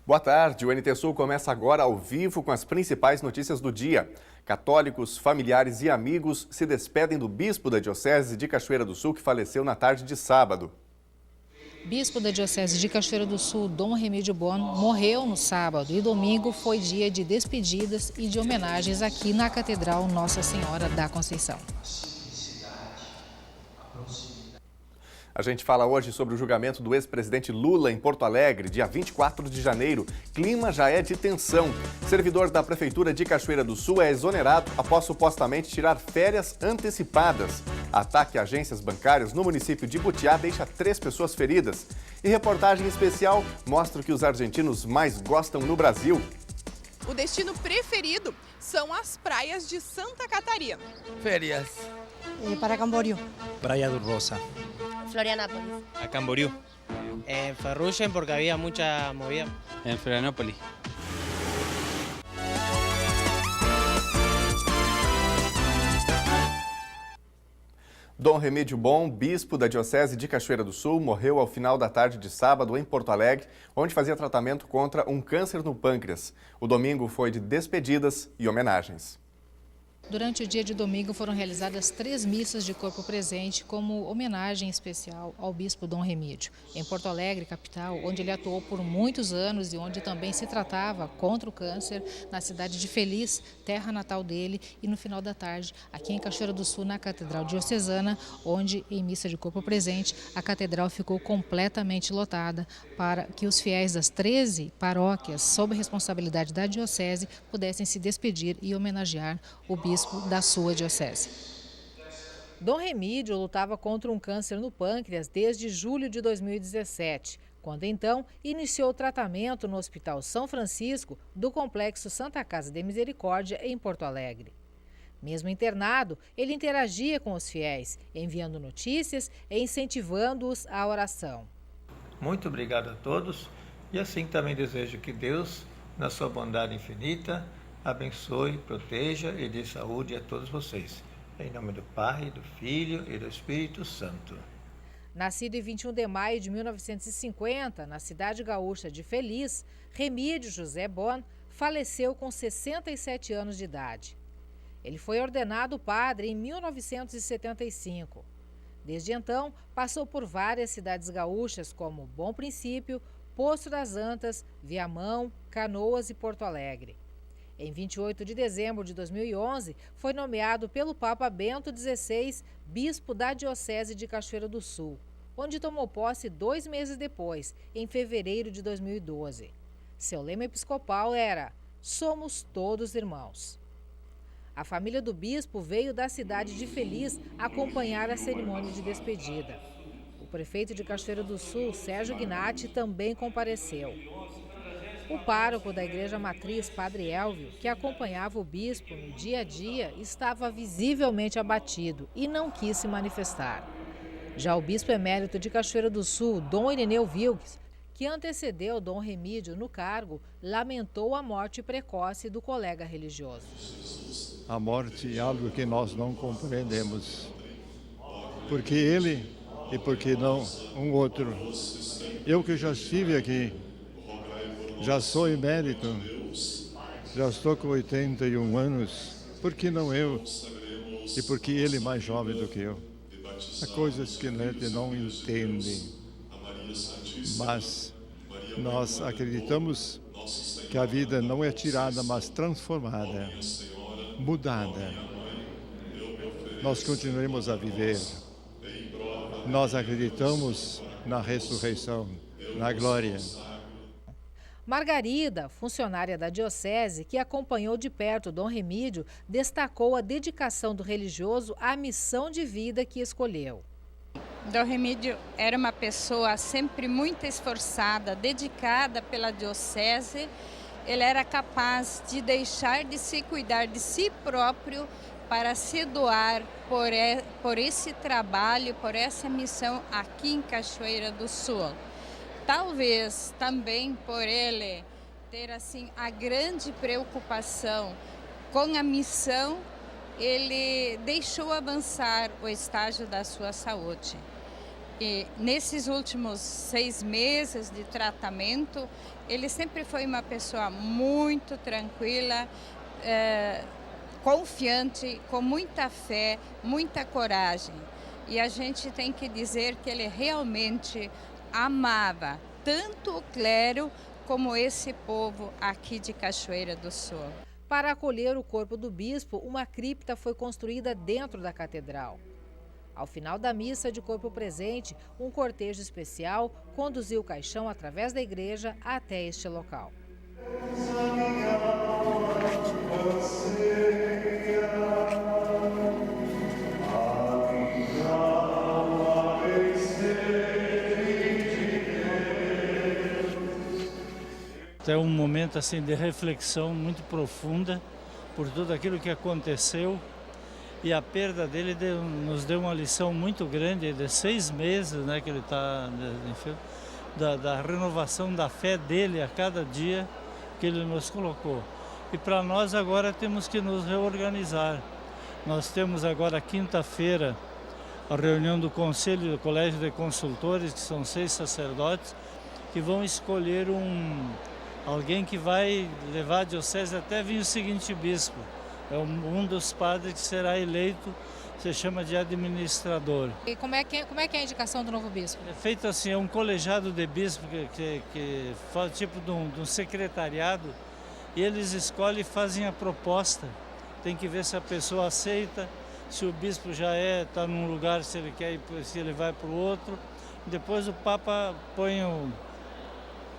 Boa tarde, o NT Sul começa agora ao vivo com as principais notícias do dia. Católicos, familiares e amigos se despedem do bispo da Diocese de Cachoeira do Sul, que faleceu na tarde de sábado. Bispo da Diocese de Cachoeira do Sul, Dom Remídio Bon, morreu no sábado e domingo foi dia de despedidas e de homenagens aqui na Catedral Nossa Senhora da Conceição. A gente fala hoje sobre o julgamento do ex-presidente Lula em Porto Alegre, dia 24 de janeiro. Clima já é de tensão. Servidor da Prefeitura de Cachoeira do Sul é exonerado após supostamente tirar férias antecipadas. Ataque a agências bancárias no município de Butiá deixa 3 pessoas feridas. E reportagem especial mostra o que os argentinos mais gostam no Brasil. O destino preferido são as praias de Santa Catarina. Férias. Para Camboriú. Praia do Rosa. Florianópolis. A Camboriú. En Ferrugem porque había mucha movida. En Florianópolis. Dom Remídio Bon, bispo da Diocese de Cachoeira do Sul, morreu ao final da tarde de sábado em Porto Alegre, onde fazia tratamento contra um câncer no pâncreas. O domingo foi de despedidas e homenagens. Durante o dia de domingo foram realizadas 3 missas de corpo presente como homenagem especial ao bispo Dom Remídio. Em Porto Alegre, capital, onde ele atuou por muitos anos e onde também se tratava contra o câncer, na cidade de Feliz, terra natal dele, e no final da tarde, aqui em Cachoeira do Sul, na Catedral Diocesana, onde, em missa de corpo presente, a catedral ficou completamente lotada para que os fiéis das 13 paróquias, sob responsabilidade da Diocese, pudessem se despedir e homenagear o bispo da sua diocese. Dom Remídio lutava contra um câncer no pâncreas desde julho de 2017, quando então iniciou o tratamento no Hospital São Francisco do Complexo Santa Casa de Misericórdia em Porto Alegre. Mesmo internado, ele interagia com os fiéis, enviando notícias e incentivando-os à oração. Muito obrigado a todos e assim também desejo que Deus, na sua bondade infinita, abençoe, proteja e dê saúde a todos vocês. Em nome do Pai, do Filho e do Espírito Santo. Nascido em 21 de maio de 1950, na cidade gaúcha de Feliz, Remídio José Bon faleceu com 67 anos de idade. Ele foi ordenado padre em 1975. Desde então, passou por várias cidades gaúchas como Bom Princípio, Poço das Antas, Viamão, Canoas e Porto Alegre. Em 28 de dezembro de 2011, foi nomeado pelo Papa Bento XVI bispo da Diocese de Cachoeira do Sul, onde tomou posse 2 meses depois, em fevereiro de 2012. Seu lema episcopal era "Somos todos irmãos". A família do bispo veio da cidade de Feliz acompanhar a cerimônia de despedida. O prefeito de Cachoeira do Sul, Sérgio Gnatti, também compareceu. O pároco da Igreja Matriz, Padre Elvio, que acompanhava o bispo no dia a dia, estava visivelmente abatido e não quis se manifestar. Já o bispo emérito de Cachoeira do Sul, Dom Ireneu Wilkes, que antecedeu Dom Remídio no cargo, lamentou a morte precoce do colega religioso. A morte é algo que nós não compreendemos. Porque ele e porque não um outro. Eu que já estive aqui, já sou emérito, já estou com 81 anos, por que não eu? E por que ele mais jovem do que eu? Há coisas que a gente não entende, mas nós acreditamos que a vida não é tirada, mas transformada, mudada. Nós continuaremos a viver. Nós acreditamos na ressurreição, na glória. Margarida, funcionária da Diocese, que acompanhou de perto Dom Remídio, destacou a dedicação do religioso à missão de vida que escolheu. Dom Remídio era uma pessoa sempre muito esforçada, dedicada pela Diocese. Ele era capaz de deixar de se cuidar de si próprio para se doar por esse trabalho, por essa missão aqui em Cachoeira do Sul. Talvez também por ele ter assim a grande preocupação com a missão, ele deixou avançar o estágio da sua saúde. E nesses últimos 6 meses de tratamento, ele sempre foi uma pessoa muito tranquila, confiante, com muita fé, muita coragem. E a gente tem que dizer que ele realmente amava tanto o clero como esse povo aqui de Cachoeira do Sul. Para acolher o corpo do bispo, uma cripta foi construída dentro da catedral. Ao final da missa de corpo presente, um cortejo especial conduziu o caixão através da igreja até este local. É um momento assim de reflexão muito profunda por tudo aquilo que aconteceu, e a perda dele nos deu uma lição muito grande de 6 meses, né, que ele está, da renovação da fé dele a cada dia que ele nos colocou. E para nós agora temos que nos reorganizar. Nós temos agora quinta-feira a reunião do Conselho do Colégio de Consultores, que são 6 sacerdotes, que vão escolher alguém que vai levar a diocese até vir o seguinte bispo. É um dos padres que será eleito, se chama de administrador. E como é que é a indicação do novo bispo? É feito assim, é um colegiado de bispo que faz tipo de um secretariado, e eles escolhem e fazem a proposta. Tem que ver se a pessoa aceita, se o bispo já está num lugar, se ele quer ir, se ele vai para o outro. Depois o Papa põe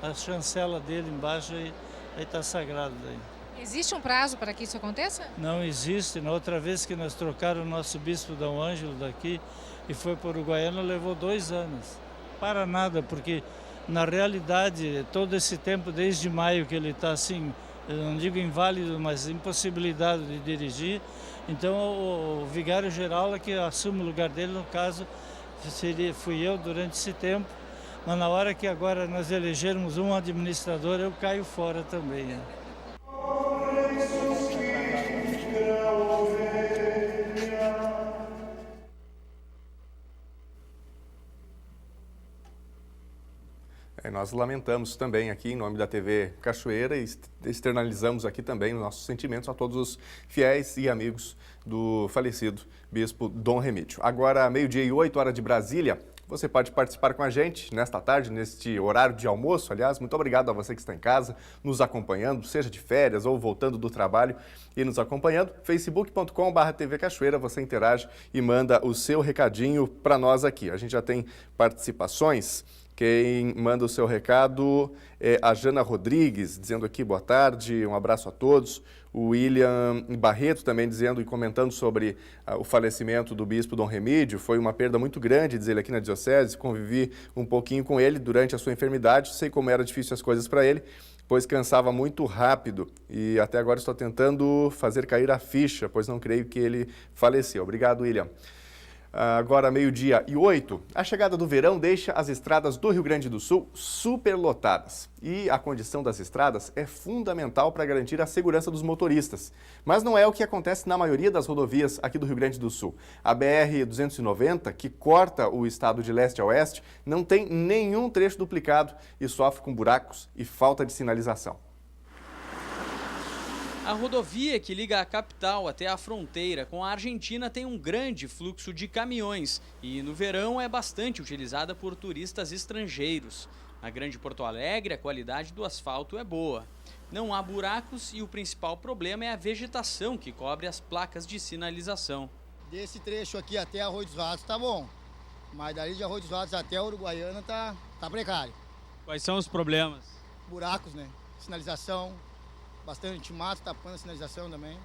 a chancela dele embaixo e aí está sagrado daí. Existe um prazo para que isso aconteça? Não existe. Na outra vez que nós trocaram o nosso bispo D. Ângelo daqui e foi para o Uruguaiana, levou 2 anos. Para nada, porque na realidade todo esse tempo, desde maio que ele está assim, eu não digo inválido, mas impossibilidade de dirigir, então o vigário-geral é que assume o lugar dele, no caso fui eu durante esse tempo. Mas na hora que agora nós elegermos um administrador, eu caio fora também. Né? Nós lamentamos também aqui, em nome da TV Cachoeira, e externalizamos aqui também os nossos sentimentos a todos os fiéis e amigos do falecido bispo Dom Remídio. Agora, 12h08 de Brasília. Você pode participar com a gente nesta tarde, neste horário de almoço. Aliás, muito obrigado a você que está em casa, nos acompanhando, seja de férias ou voltando do trabalho e nos acompanhando. facebook.com/TV Cachoeira, você interage e manda o seu recadinho para nós aqui. A gente já tem participações. Quem manda o seu recado é a Jana Rodrigues, dizendo aqui boa tarde, um abraço a todos. O William Barreto também dizendo e comentando sobre o falecimento do bispo Dom Remídio. Foi uma perda muito grande, diz ele aqui na diocese. Convivi um pouquinho com ele durante a sua enfermidade. Sei como era difícil as coisas para ele, pois cansava muito rápido. E até agora estou tentando fazer cair a ficha, pois não creio que ele faleceu. Obrigado, William. Agora, 12h08, a chegada do verão deixa as estradas do Rio Grande do Sul superlotadas. E a condição das estradas é fundamental para garantir a segurança dos motoristas. Mas não é o que acontece na maioria das rodovias aqui do Rio Grande do Sul. A BR-290, que corta o estado de leste a oeste, não tem nenhum trecho duplicado e sofre com buracos e falta de sinalização. A rodovia que liga a capital até a fronteira com a Argentina tem um grande fluxo de caminhões e no verão é bastante utilizada por turistas estrangeiros. Na Grande Porto Alegre, a qualidade do asfalto é boa. Não há buracos e o principal problema é a vegetação que cobre as placas de sinalização. Desse trecho aqui até Arroio dos Ratos tá bom, mas dali de Arroio dos Ratos até a Uruguaiana tá precário. Quais são os problemas? Buracos, né? Sinalização. Bastante mato, tapando a sinalização também.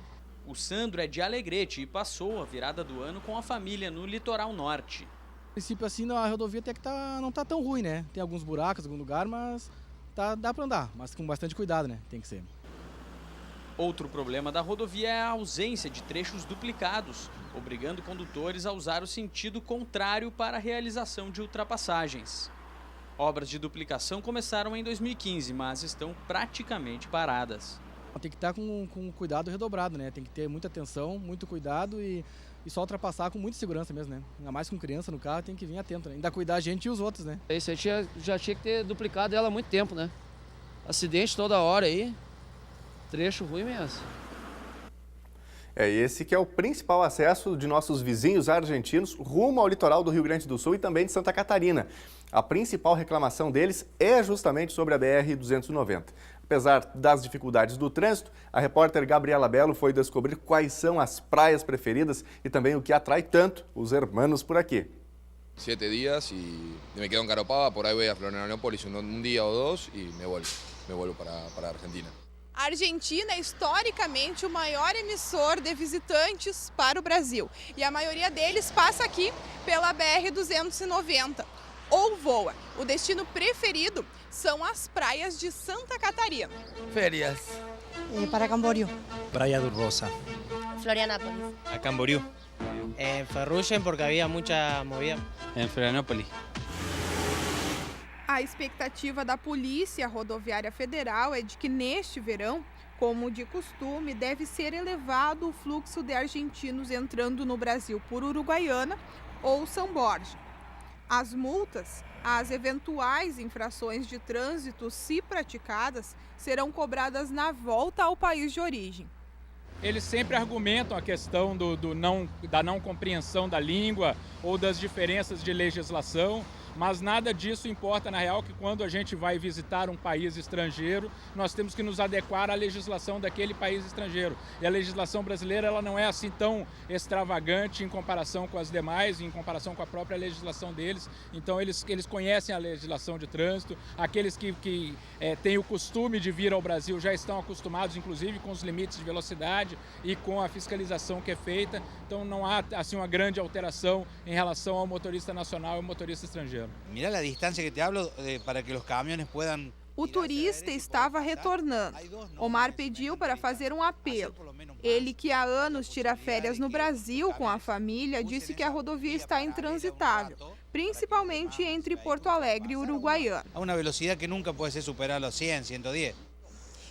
O Sandro é de Alegrete e passou a virada do ano com a família no litoral norte. A princípio, assim, a rodovia até que não tá tão ruim, né? Tem alguns buracos em algum lugar, mas dá para andar, mas com bastante cuidado, né? Tem que ser. Outro problema da rodovia é a ausência de trechos duplicados, obrigando condutores a usar o sentido contrário para a realização de ultrapassagens. Obras de duplicação começaram em 2015, mas estão praticamente paradas. Tem que estar com cuidado redobrado, né? Tem que ter muita atenção, muito cuidado e só ultrapassar com muita segurança mesmo, né? Ainda mais com criança no carro, tem que vir atento, né? Ainda cuidar a gente e os outros, né? Isso aí já tinha que ter duplicado ela há muito tempo, né? Acidente toda hora aí, trecho ruim mesmo. Esse que é o principal acesso de nossos vizinhos argentinos rumo ao litoral do Rio Grande do Sul e também de Santa Catarina. A principal reclamação deles é justamente sobre a BR-290. Apesar das dificuldades do trânsito, a repórter Gabriela Belo foi descobrir quais são as praias preferidas e também o que atrai tanto os hermanos por aqui. 7 días y me quedo en Garopaba, por ahí voy a Florianópolis un día o dos y me vuelvo para Argentina. A Argentina é historicamente o maior emissor de visitantes para o Brasil e a maioria deles passa aqui pela BR-290 ou voa. O destino preferido são as praias de Santa Catarina. Férias. Para Camboriú. Praia do Rosa. Florianópolis. A Camboriú. En Ferrugem porque había mucha movida. En Florianópolis. A expectativa da Polícia Rodoviária Federal é de que neste verão, como de costume, deve ser elevado o fluxo de argentinos entrando no Brasil por Uruguaiana ou São Borja. As multas, as eventuais infrações de trânsito, se praticadas, serão cobradas na volta ao país de origem. Eles sempre argumentam a questão da não compreensão da língua ou das diferenças de legislação, mas nada disso importa na real, que quando a gente vai visitar um país estrangeiro, nós temos que nos adequar à legislação daquele país estrangeiro. E a legislação brasileira ela não é assim tão extravagante em comparação com as demais, em comparação com a própria legislação deles. Então eles conhecem a legislação de trânsito, aqueles que têm o costume de vir ao Brasil já estão acostumados, inclusive, com os limites de velocidade e com a fiscalização que é feita. Então não há assim uma grande alteração em relação ao motorista nacional e ao motorista estrangeiro. Mira a distância que te hablo para que os caminhões puedan. O turista estava retornando. Omar pediu para fazer um apelo. Ele, que há anos tira férias no Brasil com a família, disse que a rodovia está intransitável, principalmente entre Porto Alegre e Uruguaiana. A uma velocidade que nunca pode ser superada aos 100, 110.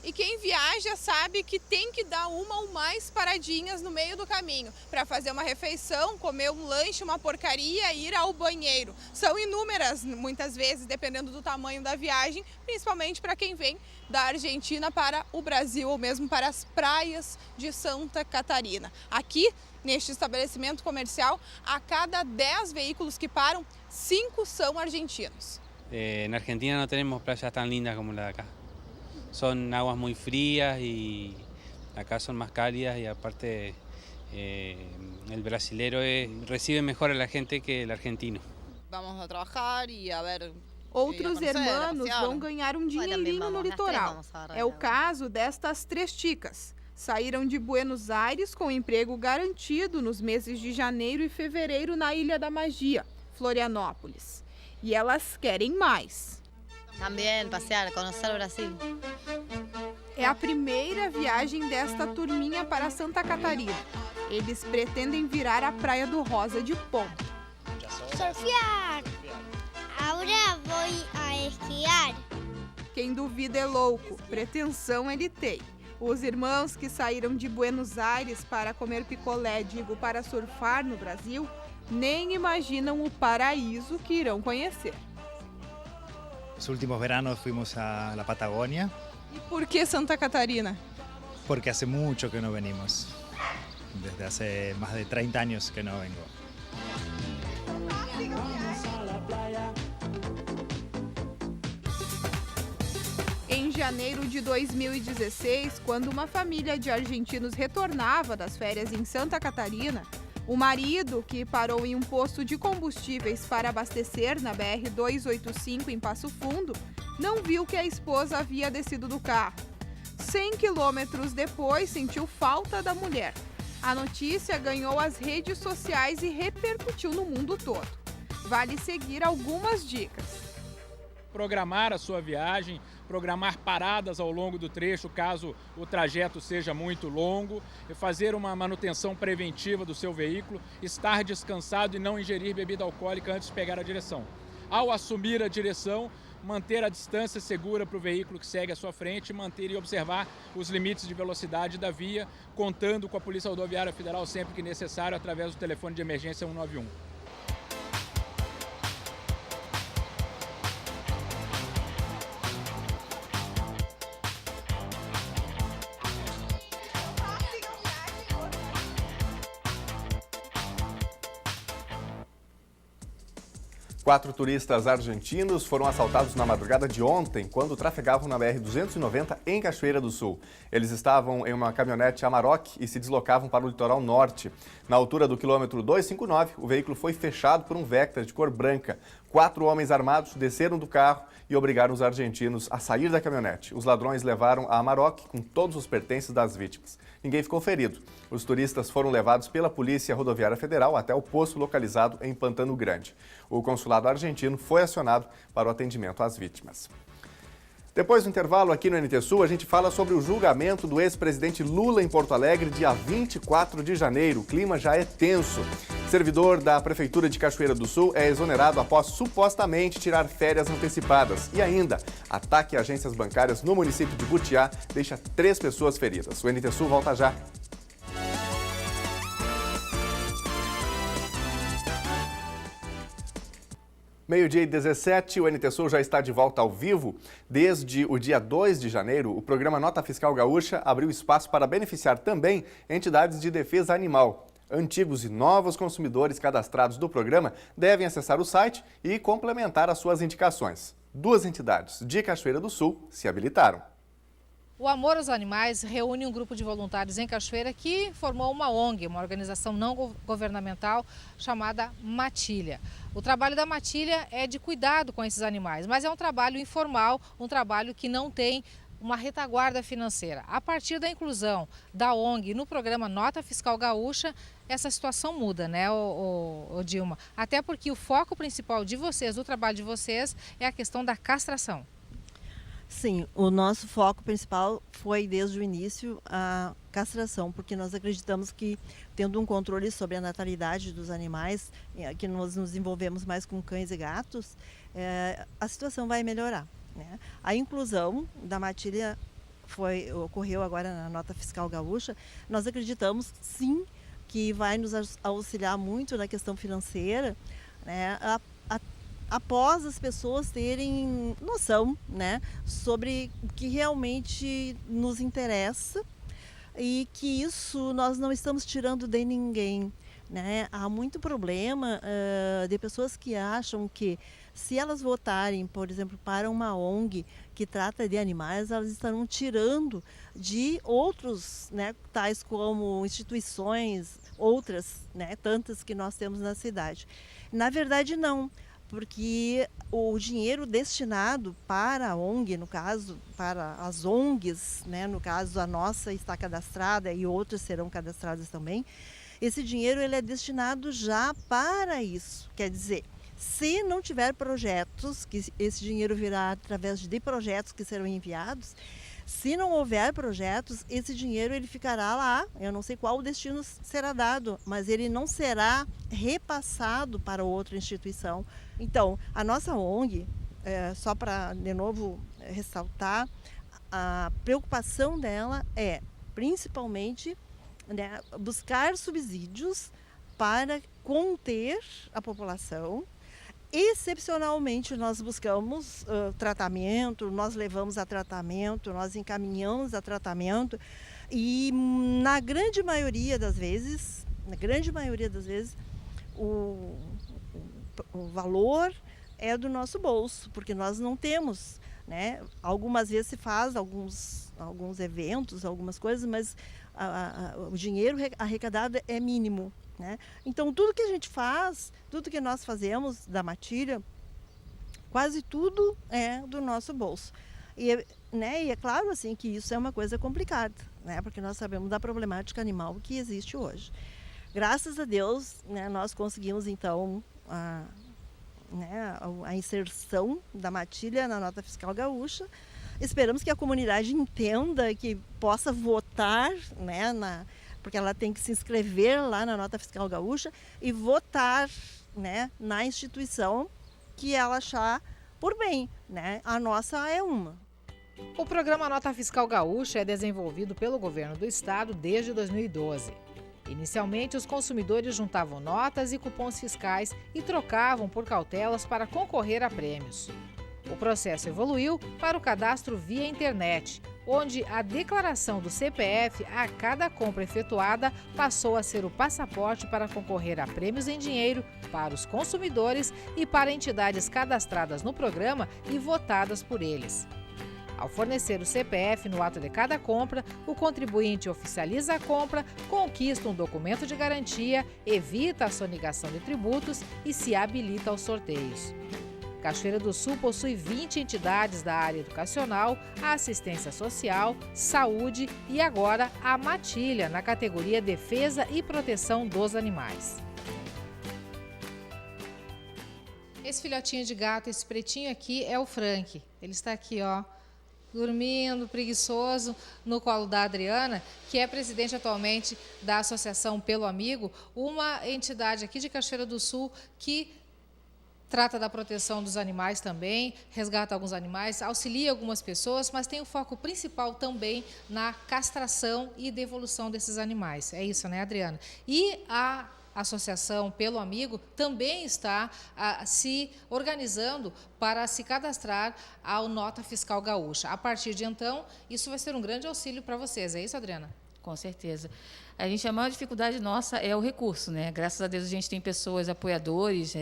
E quem viaja sabe que tem que dar uma ou mais paradinhas no meio do caminho para fazer uma refeição, comer um lanche, uma porcaria e ir ao banheiro. São inúmeras, muitas vezes, dependendo do tamanho da viagem, principalmente para quem vem da Argentina para o Brasil ou mesmo para as praias de Santa Catarina. Aqui, neste estabelecimento comercial, a cada 10 veículos que param, 5 são argentinos. Na Argentina não temos praias tão lindas como a de acá. Son aguas muy frías y acá son más cálidas y aparte el brasilero recibe mejor a la gente que el argentino. Vamos a trabajar y a ver. Outros hermanos vão ganhar um dinheirinho no litoral. É o caso destas 3 chicas. Saíram de Buenos Aires com emprego garantido nos meses de janeiro e fevereiro na Ilha da Magia, Florianópolis. E elas querem mais. Também passear, conhecer o Brasil. É a primeira viagem desta turminha para Santa Catarina. Eles pretendem virar a Praia do Rosa de ponta. Surfear! Agora vou a esquiar. Quem duvida é louco, pretensão ele tem. Os irmãos que saíram de Buenos Aires para comer picolé, digo, para surfar no Brasil, nem imaginam o paraíso que irão conhecer. Los últimos veranos fuimos a la Patagonia. ¿Y por qué Santa Catarina? Porque hace mucho que no venimos. Desde hace más de 30 años que no vengo. Em janeiro de 2016, quando uma família de argentinos retornava das férias em Santa Catarina, o marido, que parou em um posto de combustíveis para abastecer na BR-285 em Passo Fundo, não viu que a esposa havia descido do carro. 100 quilômetros depois, sentiu falta da mulher. A notícia ganhou as redes sociais e repercutiu no mundo todo. Vale seguir algumas dicas. Programar a sua viagem, programar paradas ao longo do trecho, caso o trajeto seja muito longo, fazer uma manutenção preventiva do seu veículo, estar descansado e não ingerir bebida alcoólica antes de pegar a direção. Ao assumir a direção, manter a distância segura para o veículo que segue à sua frente, manter e observar os limites de velocidade da via, contando com a Polícia Rodoviária Federal sempre que necessário, através do telefone de emergência 191. Quatro turistas argentinos foram assaltados na madrugada de ontem, quando trafegavam na BR-290 em Cachoeira do Sul. Eles estavam em uma caminhonete Amarok e se deslocavam para o litoral norte. Na altura do quilômetro 259, o veículo foi fechado por um Vectra de cor branca. 4 homens armados desceram do carro e obrigaram os argentinos a sair da caminhonete. Os ladrões levaram a Amarok com todos os pertences das vítimas. Ninguém ficou ferido. Os turistas foram levados pela Polícia Rodoviária Federal até o posto localizado em Pantano Grande. O consulado argentino foi acionado para o atendimento às vítimas. Depois do intervalo aqui no NT Sul, a gente fala sobre o julgamento do ex-presidente Lula em Porto Alegre, dia 24 de janeiro. O clima já é tenso. Servidor da Prefeitura de Cachoeira do Sul é exonerado após supostamente tirar férias antecipadas. E ainda, ataque a agências bancárias no município de Butiá deixa 3 pessoas feridas. O NT Sul volta já. Meio-dia e 17, o NT Sul já está de volta ao vivo. Desde o dia 2 de janeiro, o programa Nota Fiscal Gaúcha abriu espaço para beneficiar também entidades de defesa animal. Antigos e novos consumidores cadastrados do programa devem acessar o site e complementar as suas indicações. 2 entidades de Cachoeira do Sul se habilitaram. O Amor aos Animais reúne um grupo de voluntários em Cachoeira que formou uma ONG, uma organização não governamental chamada Matilha. O trabalho da Matilha é de cuidado com esses animais, mas é um trabalho informal, um trabalho que não tem uma retaguarda financeira. A partir da inclusão da ONG no programa Nota Fiscal Gaúcha, essa situação muda, né, o Dilma? Até porque o foco principal de vocês, do trabalho de vocês, é a questão da castração. Sim, o nosso foco principal foi desde o início a castração, porque nós acreditamos que, tendo um controle sobre a natalidade dos animais, que nós nos envolvemos mais com cães e gatos, a situação vai melhorar, né? A inclusão da Matilha ocorreu agora na Nota Fiscal Gaúcha. Nós acreditamos, sim, que vai nos auxiliar muito na questão financeira, né? Após as pessoas terem noção, né, sobre o que realmente nos interessa e que isso nós não estamos tirando de ninguém, né? Há muito problema de pessoas que acham que se elas votarem, por exemplo, para uma ONG que trata de animais, elas estarão tirando de outros, né, tais como instituições, outras, né, tantas que nós temos na cidade. Na verdade, não. Porque o dinheiro destinado para a ONG, no caso, para as ONGs, né, no caso a nossa está cadastrada e outras serão cadastradas também, esse dinheiro ele é destinado já para isso. Quer dizer, se não tiver projetos, que esse dinheiro virá através de projetos que serão enviados, se não houver projetos, esse dinheiro ele ficará lá. Eu não sei qual destino será dado, mas ele não será repassado para outra instituição. Então, a nossa ONG, só para de novo ressaltar, a preocupação dela é principalmente, né, buscar subsídios para conter a população. Excepcionalmente, nós buscamos tratamento, nós levamos a tratamento, nós encaminhamos a tratamento e na grande maioria das vezes, o valor é do nosso bolso, porque nós não temos, né? Algumas vezes se faz alguns eventos, algumas coisas, mas o dinheiro arrecadado é mínimo, né? Então, tudo que a gente faz, tudo que nós fazemos da Matilha, quase tudo é do nosso bolso. E, né, e é claro assim, que isso é uma coisa complicada, né, porque nós sabemos da problemática animal que existe hoje. Graças a Deus, né, nós conseguimos, então, a inserção da Matilha na Nota Fiscal Gaúcha. Esperamos que a comunidade entenda, que possa votar, né, porque ela tem que se inscrever lá na Nota Fiscal Gaúcha e votar, né, na instituição que ela achar por bem, né? A nossa é uma. O programa Nota Fiscal Gaúcha é desenvolvido pelo governo do estado desde 2012. Inicialmente, os consumidores juntavam notas e cupons fiscais e trocavam por cautelas para concorrer a prêmios. O processo evoluiu para o cadastro via internet, onde a declaração do CPF a cada compra efetuada passou a ser o passaporte para concorrer a prêmios em dinheiro para os consumidores e para entidades cadastradas no programa e votadas por eles. Ao fornecer o CPF no ato de cada compra, o contribuinte oficializa a compra, conquista um documento de garantia, evita a sonegação de tributos e se habilita aos sorteios. Cachoeira do Sul possui 20 entidades da área educacional, assistência social, saúde e agora a Matilha, na categoria Defesa e Proteção dos Animais. Esse filhotinho de gato, esse pretinho aqui, é o Frank. Ele está aqui, ó, dormindo, preguiçoso, no colo da Adriana, que é presidente atualmente da Associação Pelo Amigo, uma entidade aqui de Cachoeira do Sul que trata da proteção dos animais também, resgata alguns animais, auxilia algumas pessoas, mas tem o foco principal também na castração e devolução desses animais. É isso, né, Adriana? E a Associação Pelo Amigo também está se organizando para se cadastrar ao Nota Fiscal Gaúcha. A partir de então, isso vai ser um grande auxílio para vocês. É isso, Adriana? Com certeza. A maior dificuldade nossa é o recurso, né? Graças a Deus a gente tem pessoas, apoiadores,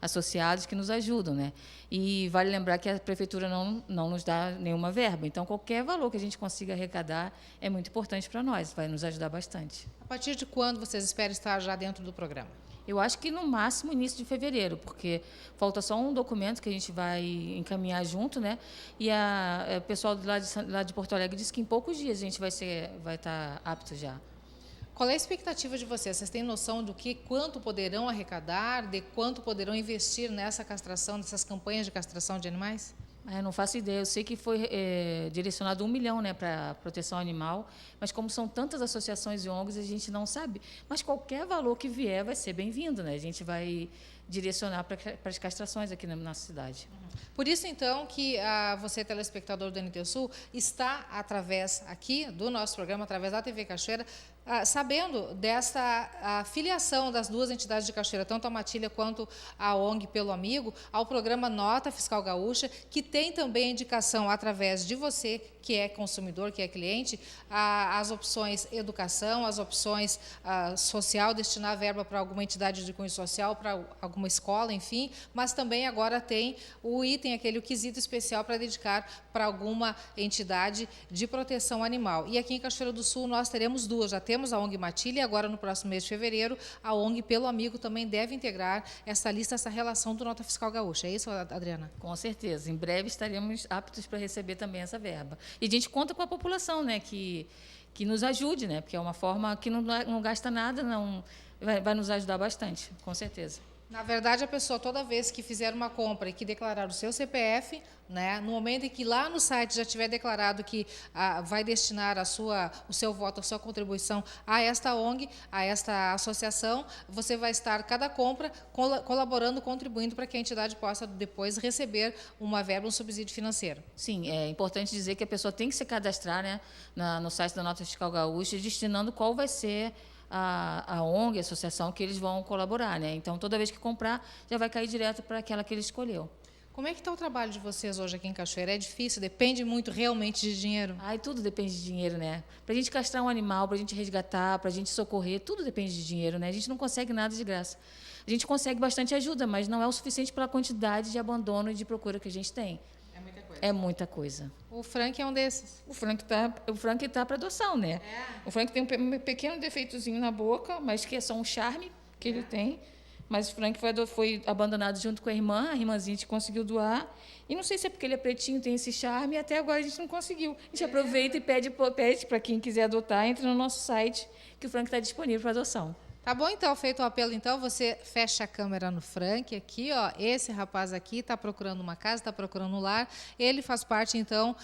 associados que nos ajudam, né? E vale lembrar que a prefeitura não nos dá nenhuma verba. Então, qualquer valor que a gente consiga arrecadar é muito importante para nós, vai nos ajudar bastante. A partir de quando vocês esperam estar já dentro do programa? Eu acho que no máximo início de fevereiro, porque falta só um documento que a gente vai encaminhar junto, né? E o pessoal lá de Porto Alegre disse que em poucos dias a gente vai estar apto já. Qual é a expectativa de vocês? Vocês têm noção do quanto poderão arrecadar, de quanto poderão investir nessa castração, nessas campanhas de castração de animais? Eu não faço ideia. Eu sei que foi direcionado 1 milhão, né, para proteção animal, mas como são tantas associações e ONGs, a gente não sabe. Mas qualquer valor que vier vai ser bem-vindo, né? A gente vai direcionar para as castrações aqui na nossa cidade. Por isso, então, que você, telespectador do NT Sul, está através aqui do nosso programa, através da TV Cachoeira, sabendo desta filiação das duas entidades de Cachoeira, tanto a Matilha quanto a ONG Pelo Amigo, ao programa Nota Fiscal Gaúcha, que tem também a indicação, através de você, que é consumidor, que é cliente, as opções educação, as opções social, destinar verba para alguma entidade de cunho social, para alguma escola, enfim, mas também agora tem o item, o quesito especial para dedicar para alguma entidade de proteção animal. E aqui em Cachoeira do Sul nós teremos duas, já temos a ONG Matilha e agora no próximo mês de fevereiro a ONG Pelo Amigo também deve integrar essa lista, essa relação do Nota Fiscal Gaúcha. É isso, Adriana? Com certeza. Em breve estaremos aptos para receber também essa verba. E a gente conta com a população, né, que nos ajude, né, porque é uma forma que não gasta nada, vai nos ajudar bastante, com certeza. Na verdade, a pessoa, toda vez que fizer uma compra e que declarar o seu CPF, né, no momento em que lá no site já tiver declarado que vai destinar o seu voto, a sua contribuição a esta ONG, a esta associação, você vai estar, cada compra, colaborando, contribuindo para que a entidade possa depois receber uma verba, um subsídio financeiro. Sim, é importante dizer que a pessoa tem que se cadastrar, né, no site da Nota Fiscal Gaúcha, destinando qual vai ser a ONG, a associação que eles vão colaborar, né? Então, toda vez que comprar, já vai cair direto para aquela que ele escolheu. Como é que está o trabalho de vocês hoje aqui em Cachoeira? É difícil? Depende muito realmente de dinheiro? Tudo depende de dinheiro, né? Para a gente castrar um animal, para a gente resgatar, para a gente socorrer, tudo depende de dinheiro, né? A gente não consegue nada de graça. A gente consegue bastante ajuda, mas não é o suficiente pela quantidade de abandono e de procura que a gente tem. É muita coisa. É muita coisa. O Frank é um desses? O Frank tá para adoção, né? O Frank tem um pequeno defeitozinho na boca, mas que é só um charme que ele tem. Mas o Frank foi abandonado junto com a irmãzinha, a gente conseguiu doar. E não sei se é porque ele é pretinho, tem esse charme, e até agora a gente não conseguiu. A gente aproveita e pede para quem quiser adotar, entra no nosso site, que o Frank está disponível para adoção. Tá bom, então, feito o apelo, então, você fecha a câmera no Frank aqui, ó, esse rapaz aqui está procurando uma casa, está procurando um lar, ele faz parte, então,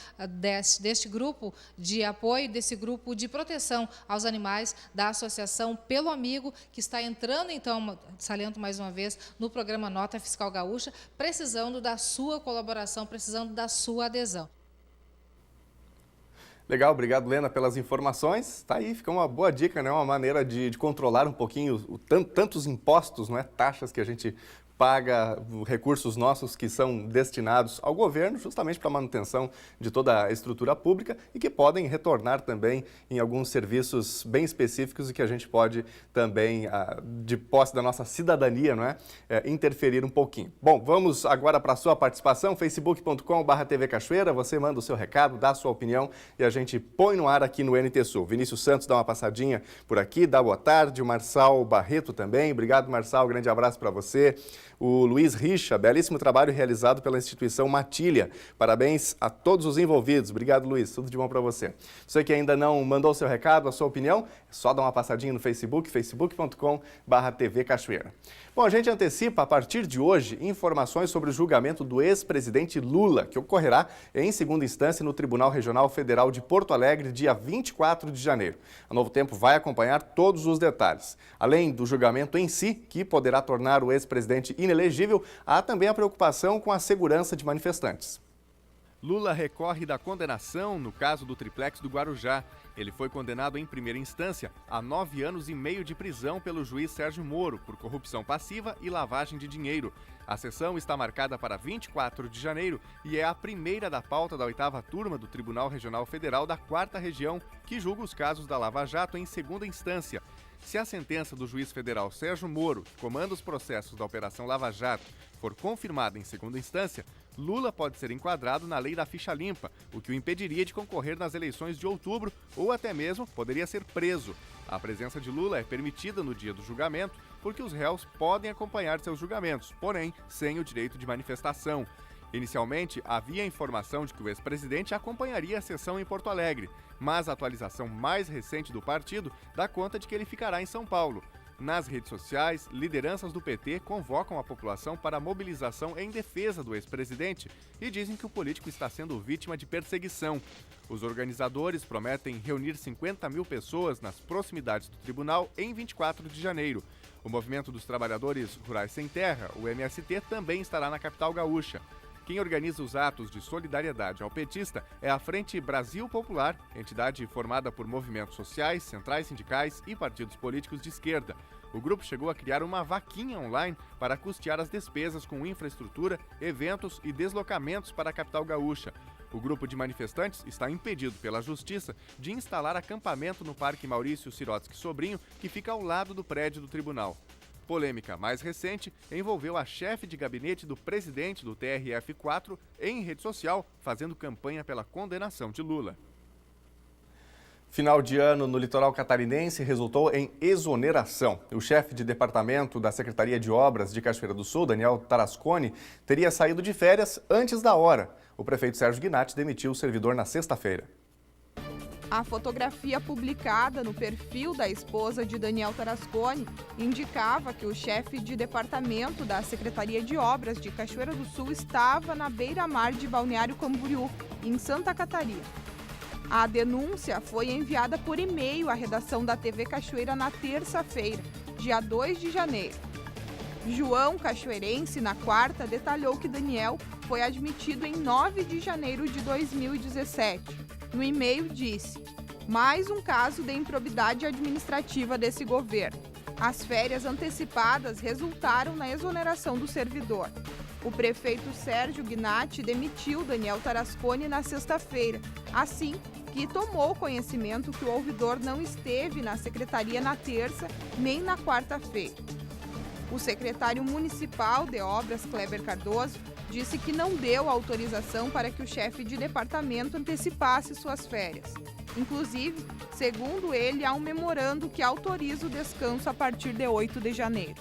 deste grupo de apoio, desse grupo de proteção aos animais da Associação Pelo Amigo, que está entrando, então, saliento mais uma vez, no programa Nota Fiscal Gaúcha, precisando da sua colaboração, precisando da sua adesão. Legal, obrigado, Lena, pelas informações. Tá aí, fica uma boa dica, né? Uma maneira de controlar um pouquinho tantos impostos, não é? Taxas que a gente paga, recursos nossos que são destinados ao governo justamente para a manutenção de toda a estrutura pública e que podem retornar também em alguns serviços bem específicos e que a gente pode também, de posse da nossa cidadania, não é? Interferir um pouquinho. Bom, vamos agora para a sua participação, facebook.com/TV Cachoeira, você manda o seu recado, dá a sua opinião e a gente põe no ar aqui no NT Sul. Vinícius Santos dá uma passadinha por aqui, dá boa tarde, o Marçal Barreto também, obrigado Marçal, grande abraço para você. O Luiz Richa, belíssimo trabalho realizado pela instituição Matilha. Parabéns a todos os envolvidos. Obrigado, Luiz. Tudo de bom para você. Você que ainda não mandou o seu recado, a sua opinião, é só dar uma passadinha no Facebook, facebook.com/TV Cachoeira. Bom, a gente antecipa a partir de hoje informações sobre o julgamento do ex-presidente Lula, que ocorrerá em segunda instância no Tribunal Regional Federal de Porto Alegre, dia 24 de janeiro. A Novo Tempo vai acompanhar todos os detalhes. Além do julgamento em si, que poderá tornar o ex-presidente inelegível, há também a preocupação com a segurança de manifestantes. Lula recorre da condenação no caso do triplex do Guarujá. Ele foi condenado em primeira instância a 9 anos e meio de prisão pelo juiz Sérgio Moro por corrupção passiva e lavagem de dinheiro. A sessão está marcada para 24 de janeiro e é a primeira da pauta da 8ª turma do Tribunal Regional Federal da 4ª Região, que julga os casos da Lava Jato em segunda instância. Se a sentença do juiz federal Sérgio Moro, que comanda os processos da Operação Lava Jato, for confirmada em segunda instância, Lula pode ser enquadrado na lei da ficha limpa, o que o impediria de concorrer nas eleições de outubro ou até mesmo poderia ser preso. A presença de Lula é permitida no dia do julgamento porque os réus podem acompanhar seus julgamentos, porém sem o direito de manifestação. Inicialmente, havia informação de que o ex-presidente acompanharia a sessão em Porto Alegre, mas a atualização mais recente do partido dá conta de que ele ficará em São Paulo. Nas redes sociais, lideranças do PT convocam a população para a mobilização em defesa do ex-presidente e dizem que o político está sendo vítima de perseguição. Os organizadores prometem reunir 50 mil pessoas nas proximidades do tribunal em 24 de janeiro. O Movimento dos Trabalhadores Rurais Sem Terra, o MST, também estará na capital gaúcha. Quem organiza os atos de solidariedade ao petista é a Frente Brasil Popular, entidade formada por movimentos sociais, centrais sindicais e partidos políticos de esquerda. O grupo chegou a criar uma vaquinha online para custear as despesas com infraestrutura, eventos e deslocamentos para a capital gaúcha. O grupo de manifestantes está impedido pela Justiça de instalar acampamento no Parque Maurício Sirotsky Sobrinho, que fica ao lado do prédio do tribunal. Polêmica mais recente envolveu a chefe de gabinete do presidente do TRF4 em rede social, fazendo campanha pela condenação de Lula. Final de ano no litoral catarinense resultou em exoneração. O chefe de departamento da Secretaria de Obras de Cachoeira do Sul, Daniel Tarasconi, teria saído de férias antes da hora. O prefeito Sérgio Gnatti demitiu o servidor na sexta-feira. A fotografia publicada no perfil da esposa de Daniel Tarasconi indicava que o chefe de departamento da Secretaria de Obras de Cachoeira do Sul estava na beira-mar de Balneário Camboriú, em Santa Catarina. A denúncia foi enviada por e-mail à redação da TV Cachoeira na terça-feira, dia 2 de janeiro. João Cachoeirense, na quarta, detalhou que Daniel foi admitido em 9 de janeiro de 2017. No e-mail disse: mais um caso de improbidade administrativa desse governo. As férias antecipadas resultaram na exoneração do servidor. O prefeito Sérgio Gnatti demitiu Daniel Tarasconi na sexta-feira, assim que tomou conhecimento que o ouvidor não esteve na secretaria na terça nem na quarta-feira. O secretário municipal de obras, Kleber Cardoso, disse que não deu autorização para que o chefe de departamento antecipasse suas férias. Inclusive, segundo ele, há um memorando que autoriza o descanso a partir de 8 de janeiro.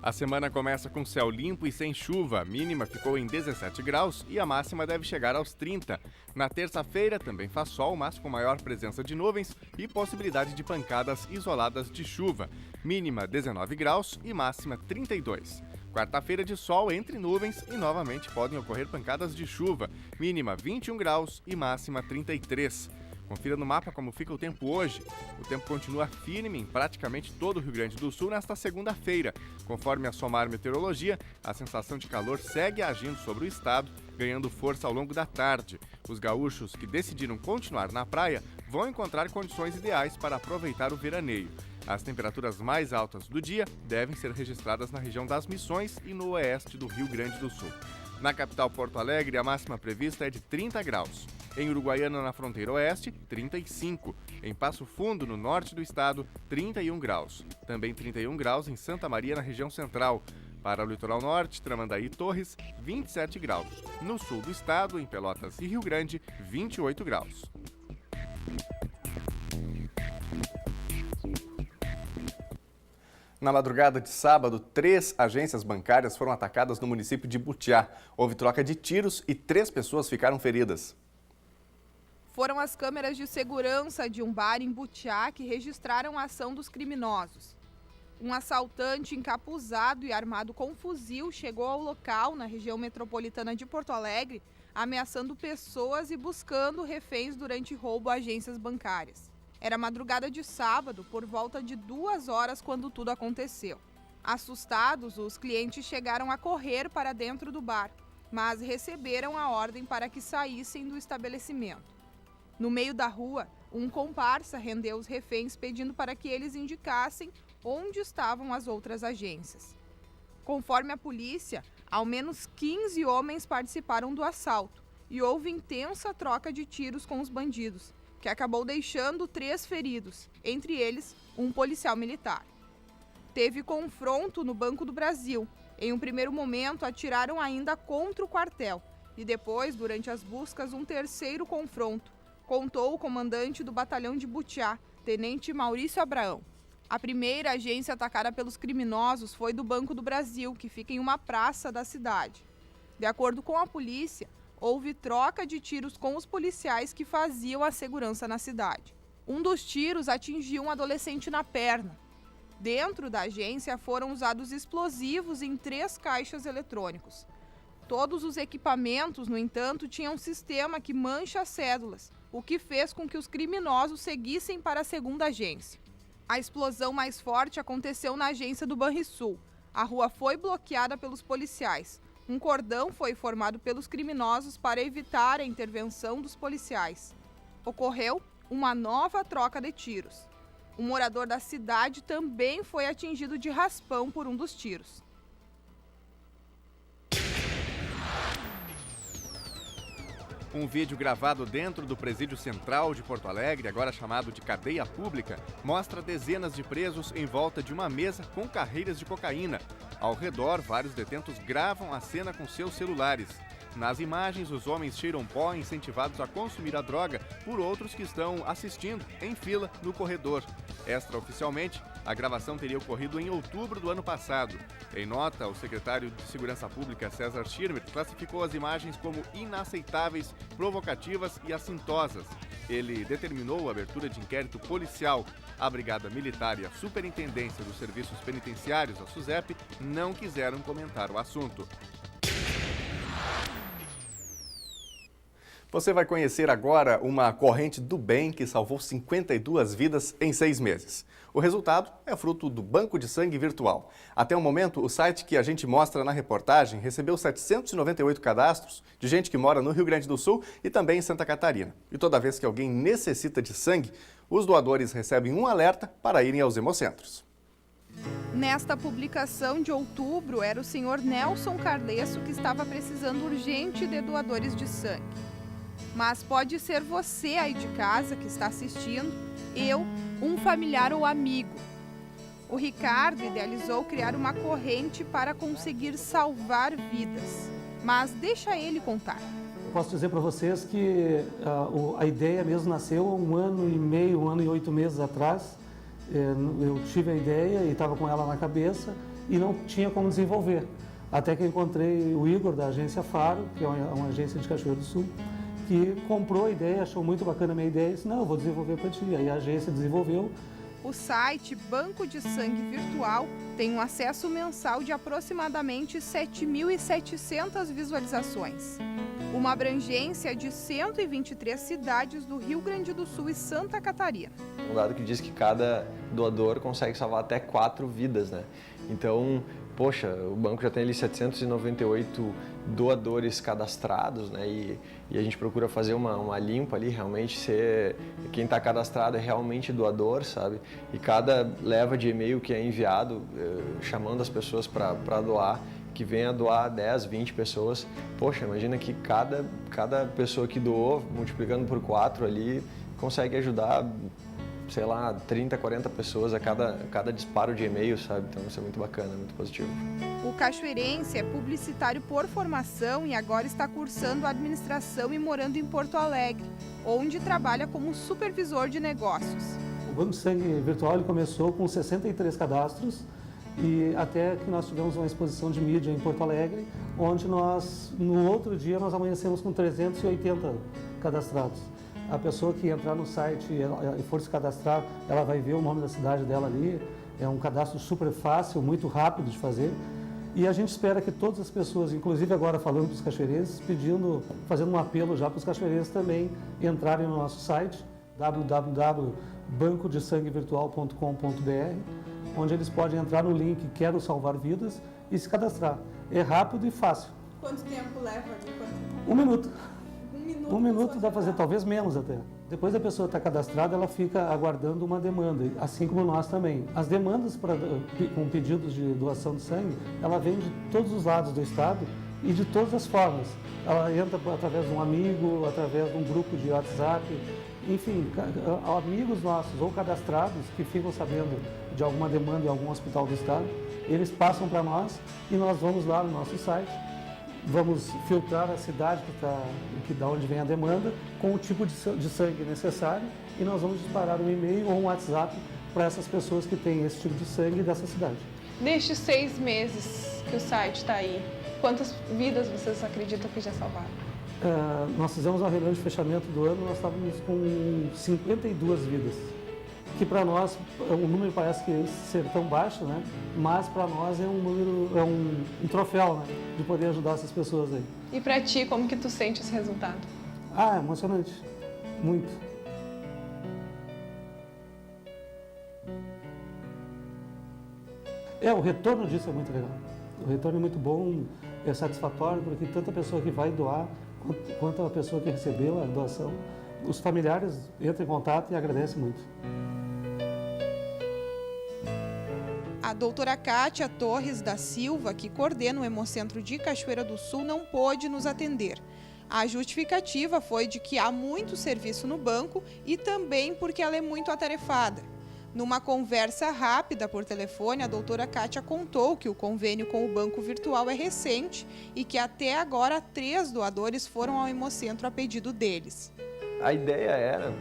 A semana começa com céu limpo e sem chuva. A mínima ficou em 17 graus e a máxima deve chegar aos 30. Na terça-feira também faz sol, mas com maior presença de nuvens e possibilidade de pancadas isoladas de chuva. Mínima 19 graus e máxima 32. Quarta-feira de sol entre nuvens e novamente podem ocorrer pancadas de chuva. Mínima 21 graus e máxima 33. Confira no mapa como fica o tempo hoje. O tempo continua firme em praticamente todo o Rio Grande do Sul nesta segunda-feira. Conforme a SOMAR Meteorologia, a sensação de calor segue agindo sobre o estado, ganhando força ao longo da tarde. Os gaúchos que decidiram continuar na praia vão encontrar condições ideais para aproveitar o veraneio. As temperaturas mais altas do dia devem ser registradas na região das Missões e no oeste do Rio Grande do Sul. Na capital Porto Alegre, a máxima prevista é de 30 graus. Em Uruguaiana, na fronteira oeste, 35. Em Passo Fundo, no norte do estado, 31 graus. Também 31 graus em Santa Maria, na região central. Para o litoral norte, Tramandaí e Torres, 27 graus. No sul do estado, em Pelotas e Rio Grande, 28 graus. Na madrugada de sábado, 3 agências bancárias foram atacadas no município de Butiá. Houve troca de tiros e 3 pessoas ficaram feridas. Foram as câmeras de segurança de um bar em Butiá que registraram a ação dos criminosos. Um assaltante encapuzado e armado com fuzil chegou ao local, na região metropolitana de Porto Alegre, ameaçando pessoas e buscando reféns durante roubo a agências bancárias. Era madrugada de sábado, por volta de 2 horas, quando tudo aconteceu. Assustados, os clientes chegaram a correr para dentro do bar, mas receberam a ordem para que saíssem do estabelecimento. No meio da rua, um comparsa rendeu os reféns pedindo para que eles indicassem onde estavam as outras agências. Conforme a polícia, ao menos 15 homens participaram do assalto e houve intensa troca de tiros com os bandidos, que acabou deixando 3 feridos, entre eles um policial militar. Teve confronto no Banco do Brasil. Em um primeiro momento, atiraram ainda contra o quartel e depois, durante as buscas, um terceiro confronto, contou o comandante do batalhão de Butiá, tenente Maurício Abraão. A primeira agência atacada pelos criminosos foi do Banco do Brasil, que fica em uma praça da cidade. De acordo com a polícia, houve troca de tiros com os policiais que faziam a segurança na cidade. Um dos tiros atingiu um adolescente na perna. Dentro da agência foram usados explosivos em 3 caixas eletrônicos. Todos os equipamentos, no entanto, tinham um sistema que mancha as cédulas, o que fez com que os criminosos seguissem para a segunda agência. A explosão mais forte aconteceu na agência do Banrisul. A rua foi bloqueada pelos policiais. Um cordão foi formado pelos criminosos para evitar a intervenção dos policiais. Ocorreu uma nova troca de tiros. Um morador da cidade também foi atingido de raspão por um dos tiros. Um vídeo gravado dentro do Presídio Central de Porto Alegre, agora chamado de Cadeia Pública, mostra dezenas de presos em volta de uma mesa com carreiras de cocaína. Ao redor, vários detentos gravam a cena com seus celulares. Nas imagens, os homens cheiram pó incentivados a consumir a droga por outros que estão assistindo em fila no corredor. Extraoficialmente, a gravação teria ocorrido em outubro do ano passado. Em nota, o secretário de Segurança Pública, César Schirmer, classificou as imagens como inaceitáveis, provocativas e assintosas. Ele determinou a abertura de inquérito policial. A Brigada Militar e a Superintendência dos Serviços Penitenciários, a SUSEP, não quiseram comentar o assunto. Você vai conhecer agora uma corrente do bem que salvou 52 vidas em 6 meses. O resultado é fruto do Banco de Sangue Virtual. Até o momento, o site que a gente mostra na reportagem recebeu 798 cadastros de gente que mora no Rio Grande do Sul e também em Santa Catarina. E toda vez que alguém necessita de sangue, os doadores recebem um alerta para irem aos hemocentros. Nesta publicação de outubro, era o senhor Nelson Carlesso que estava precisando urgente de doadores de sangue. Mas pode ser você aí de casa que está assistindo, eu, um familiar ou amigo. O Ricardo idealizou criar uma corrente para conseguir salvar vidas. Mas deixa ele contar. Eu posso dizer para vocês que a ideia mesmo nasceu 1 ano e meio, 1 ano e 8 meses atrás. Eu tive a ideia e estava com ela na cabeça e não tinha como desenvolver. Até que eu encontrei o Igor da agência Faro, que é uma agência de Cachoeira do Sul, que comprou a ideia, achou muito bacana a minha ideia e disse, não, eu vou desenvolver para ti. Aí a agência desenvolveu. O site Banco de Sangue Virtual tem um acesso mensal de aproximadamente 7.700 visualizações. Uma abrangência de 123 cidades do Rio Grande do Sul e Santa Catarina. Um dado que diz que cada doador consegue salvar até 4 vidas, né? Então, poxa, o banco já tem ali 798 doadores cadastrados, né? E a gente procura fazer uma limpa ali, realmente ser quem está cadastrado é realmente doador, sabe? E cada leva de e-mail que é enviado, chamando as pessoas para doar, que venha doar 10, 20 pessoas. Poxa, imagina que cada pessoa que doou, multiplicando por 4 ali, consegue ajudar, sei lá, 30, 40 pessoas a cada disparo de e-mail, sabe? Então isso é muito bacana, muito positivo. O cachoeirense é publicitário por formação e agora está cursando administração e morando em Porto Alegre, onde trabalha como supervisor de negócios. O Banco de Sangue Virtual ele começou com 63 cadastros e até que nós tivemos uma exposição de mídia em Porto Alegre, onde no outro dia, nós amanhecemos com 380 cadastrados. A pessoa que entrar no site e for se cadastrar, ela vai ver o nome da cidade dela ali. É um cadastro super fácil, muito rápido de fazer. E a gente espera que todas as pessoas, inclusive agora falando para os cachoeirenses, fazendo um apelo já para os cachoeirenses também entrarem no nosso site, www.bancodesanguevirtual.com.br, onde eles podem entrar no link Quero Salvar Vidas e se cadastrar. É rápido e fácil. Quanto tempo leva? 1 minuto. 1 minuto dá para fazer, talvez menos até. Depois da pessoa estar cadastrada, ela fica aguardando uma demanda, assim como nós também. As demandas com pedidos de doação de sangue, ela vem de todos os lados do estado e de todas as formas. Ela entra através de um amigo, através de um grupo de WhatsApp, enfim, amigos nossos ou cadastrados que ficam sabendo de alguma demanda em algum hospital do estado, eles passam para nós e nós vamos lá no nosso site. Vamos filtrar a cidade da onde vem a demanda com o tipo de sangue necessário e nós vamos disparar um e-mail ou um WhatsApp para essas pessoas que têm esse tipo de sangue dessa cidade. Nestes 6 meses que o site está aí, quantas vidas vocês acreditam que já salvaram? Nós fizemos uma reunião de fechamento do ano, nós estávamos com 52 vidas. Que para nós, o número parece que ser tão baixo, né? Mas para nós é um número, um troféu, né? De poder ajudar essas pessoas aí. E para ti, como que tu sente esse resultado? É emocionante, muito. O retorno disso é muito legal. O retorno é muito bom, é satisfatório, porque tanta pessoa que vai doar, quanto a pessoa que recebeu a doação, os familiares entram em contato e agradecem muito. A doutora Kátia Torres da Silva, que coordena o Hemocentro de Cachoeira do Sul, não pôde nos atender. A justificativa foi de que há muito serviço no banco e também porque ela é muito atarefada. Numa conversa rápida por telefone, a doutora Kátia contou que o convênio com o Banco Virtual é recente e que até agora 3 doadores foram ao Hemocentro a pedido deles. A ideia era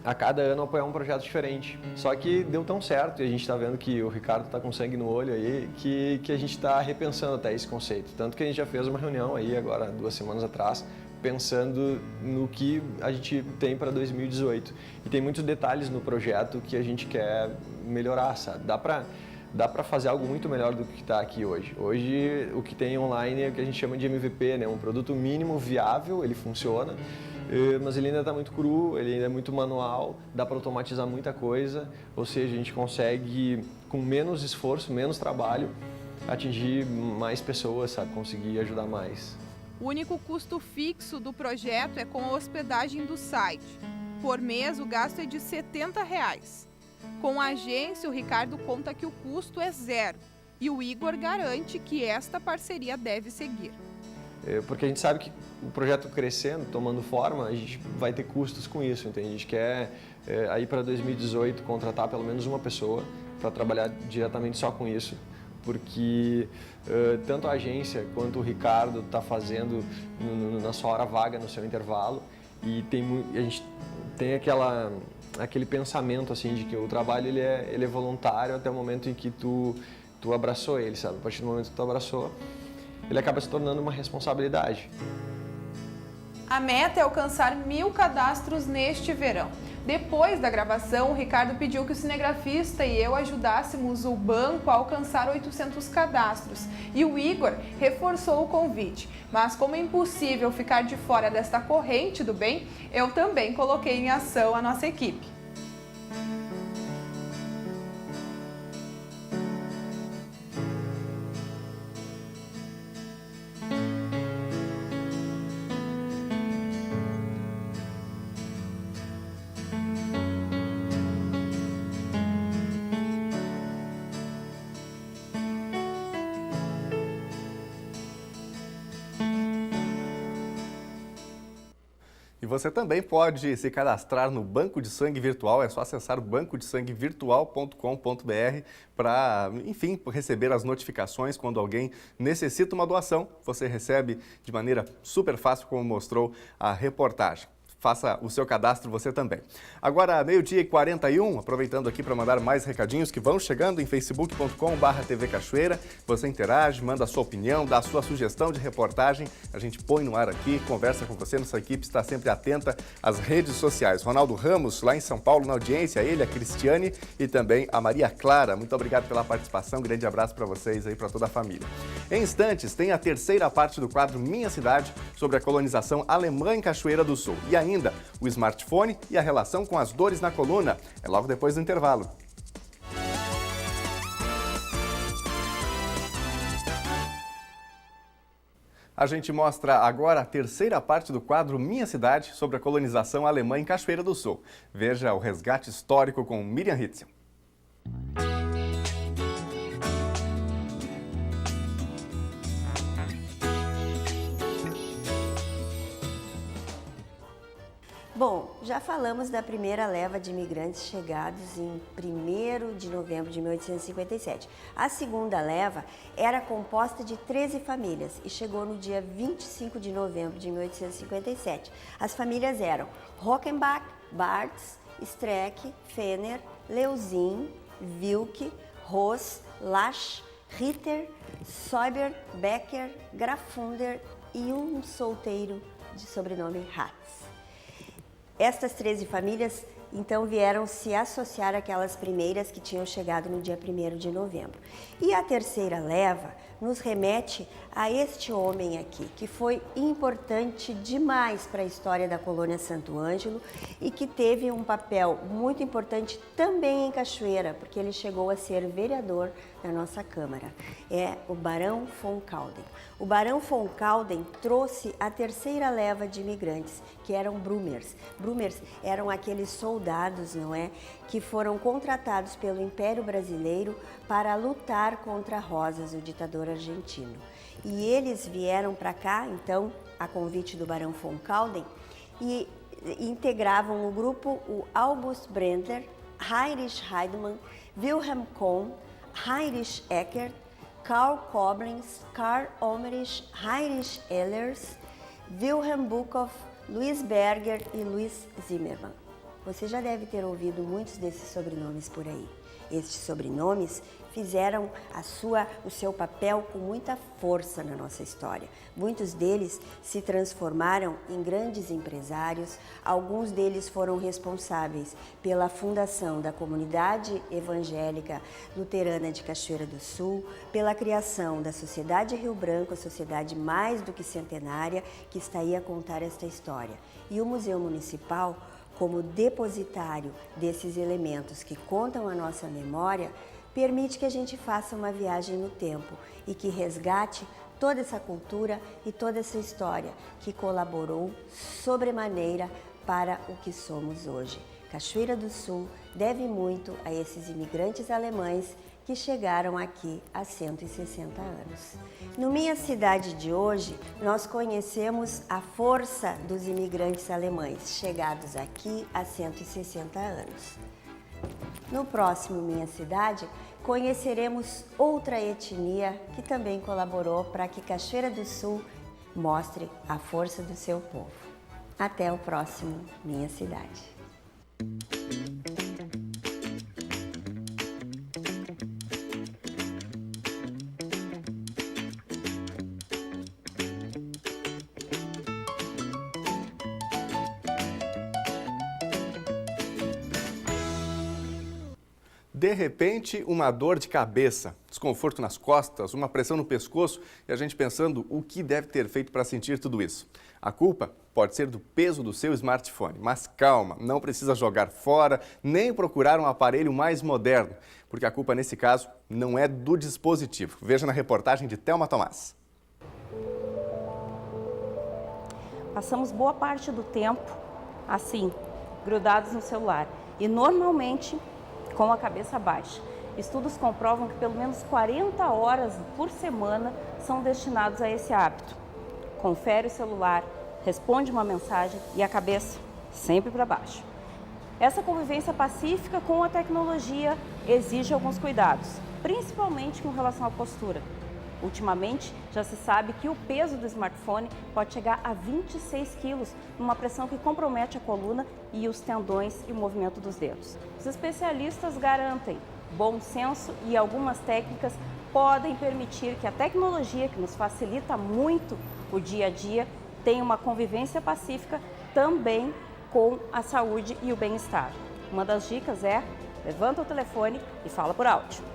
a cada ano apoiar um projeto diferente. Só que deu tão certo e a gente está vendo que o Ricardo está com sangue no olho aí, que a gente está repensando até esse conceito. Tanto que a gente já fez uma reunião aí agora, 2 semanas atrás, pensando no que a gente tem para 2018. E tem muitos detalhes no projeto que a gente quer melhorar, sabe? Dá para fazer algo muito melhor do que está aqui hoje. Hoje o que tem online é o que a gente chama de MVP, né? Um produto mínimo viável, ele funciona, mas ele ainda está muito cru, ele ainda é muito manual, dá para automatizar muita coisa, ou seja, a gente consegue, com menos esforço, menos trabalho, atingir mais pessoas, sabe? Conseguir ajudar mais. O único custo fixo do projeto é com a hospedagem do site. Por mês, o gasto é de R$ 70. Com a agência, o Ricardo conta que o custo é 0 e o Igor garante que esta parceria deve seguir. Porque a gente sabe que o projeto crescendo, tomando forma, a gente vai ter custos com isso, entende? A gente quer, aí para 2018, contratar pelo menos uma pessoa para trabalhar diretamente só com isso, porque tanto a agência quanto o Ricardo está fazendo na sua hora vaga, no seu intervalo, e a gente tem aquele pensamento assim de que o trabalho ele é voluntário até o momento em que tu tu abraçou ele, sabe? A partir do momento que tu abraçou, ele acaba se tornando uma responsabilidade. A meta é alcançar 1000 cadastros neste verão. Depois da gravação, o Ricardo pediu que o cinegrafista e eu ajudássemos o banco a alcançar 800 cadastros. E o Igor reforçou o convite. Mas como é impossível ficar de fora desta corrente do bem, eu também coloquei em ação a nossa equipe. E você também pode se cadastrar no Banco de Sangue Virtual, é só acessar o bancodesanguevirtual.com.br para, enfim, receber as notificações quando alguém necessita uma doação. Você recebe de maneira super fácil, como mostrou a reportagem. Faça o seu cadastro você também. Agora, 12h41, aproveitando aqui para mandar mais recadinhos que vão chegando em facebook.com/TV Cachoeira. Você interage, manda a sua opinião, dá a sua sugestão de reportagem. A gente põe no ar aqui, conversa com você. Nossa equipe está sempre atenta às redes sociais. Ronaldo Ramos, lá em São Paulo, na audiência. Ele, a Cristiane e também a Maria Clara. Muito obrigado pela participação. Um grande abraço para vocês aí, para toda a família. Em instantes, tem a terceira parte do quadro Minha Cidade, sobre a colonização alemã em Cachoeira do Sul. E ainda o smartphone e a relação com as dores na coluna. É logo depois do intervalo. A gente mostra agora a terceira parte do quadro Minha Cidade, sobre a colonização alemã em Cachoeira do Sul. Veja o resgate histórico com Miriam Hitzel. Bom, já falamos da primeira leva de imigrantes chegados em 1º de novembro de 1857. A segunda leva era composta de 13 famílias e chegou no dia 25 de novembro de 1857. As famílias eram Rockenbach, Bartz, Streck, Fenner, Leusin, Wilke, Ross, Lasch, Ritter, Säuber, Becker, Grafunder e um solteiro de sobrenome Hatz. Estas 13 famílias, então, vieram se associar àquelas primeiras que tinham chegado no dia 1º de novembro. E a terceira leva nos remete a este homem aqui, que foi importante demais para a história da colônia Santo Ângelo e que teve um papel muito importante também em Cachoeira, porque ele chegou a ser vereador na nossa Câmara. É o Barão von Kauden. O Barão von Kauden trouxe a terceira leva de imigrantes, que eram Brummers. Brummers eram aqueles soldados, não é, que foram contratados pelo Império Brasileiro para lutar contra Rosas, o ditador argentino. E eles vieram para cá, então, a convite do Barão von Kauden, e integravam o grupo o August Brendler, Heinrich Heidemann, Wilhelm Kohn, Heinrich Eckert, Karl Koblenz, Karl Omerich, Heinrich Ehlers, Wilhelm Buckhoff, Luiz Berger e Luiz Zimmermann. Você já deve ter ouvido muitos desses sobrenomes por aí. Estes sobrenomes fizeram o seu papel com muita força na nossa história. Muitos deles se transformaram em grandes empresários, alguns deles foram responsáveis pela fundação da comunidade evangélica luterana de Cachoeira do Sul, pela criação da Sociedade Rio Branco, a sociedade mais do que centenária, que está aí a contar esta história. E o Museu Municipal, como depositário desses elementos que contam a nossa memória, permite que a gente faça uma viagem no tempo e que resgate toda essa cultura e toda essa história que colaborou sobremaneira para o que somos hoje. Cachoeira do Sul deve muito a esses imigrantes alemães que chegaram aqui há 160 anos. No Minha Cidade de hoje, nós conhecemos a força dos imigrantes alemães, chegados aqui há 160 anos. No próximo Minha Cidade, conheceremos outra etnia que também colaborou para que Cachoeira do Sul mostre a força do seu povo. Até o próximo Minha Cidade. De repente, uma dor de cabeça, desconforto nas costas, uma pressão no pescoço e a gente pensando o que deve ter feito para sentir tudo isso. A culpa pode ser do peso do seu smartphone, mas calma, não precisa jogar fora nem procurar um aparelho mais moderno, porque a culpa nesse caso não é do dispositivo. Veja na reportagem de Thelma Tomás. Passamos boa parte do tempo assim, grudados no celular e normalmente com a cabeça baixa. Estudos comprovam que pelo menos 40 horas por semana são destinados a esse hábito. Confere o celular, responde uma mensagem e a cabeça sempre para baixo. Essa convivência pacífica com a tecnologia exige alguns cuidados, principalmente com relação à postura. Ultimamente, já se sabe que o peso do smartphone pode chegar a 26 quilos, numa pressão que compromete a coluna e os tendões e o movimento dos dedos. Os especialistas garantem bom senso e algumas técnicas podem permitir que a tecnologia, que nos facilita muito o dia a dia, tenha uma convivência pacífica também com a saúde e o bem-estar. Uma das dicas é: levanta o telefone e fala por áudio.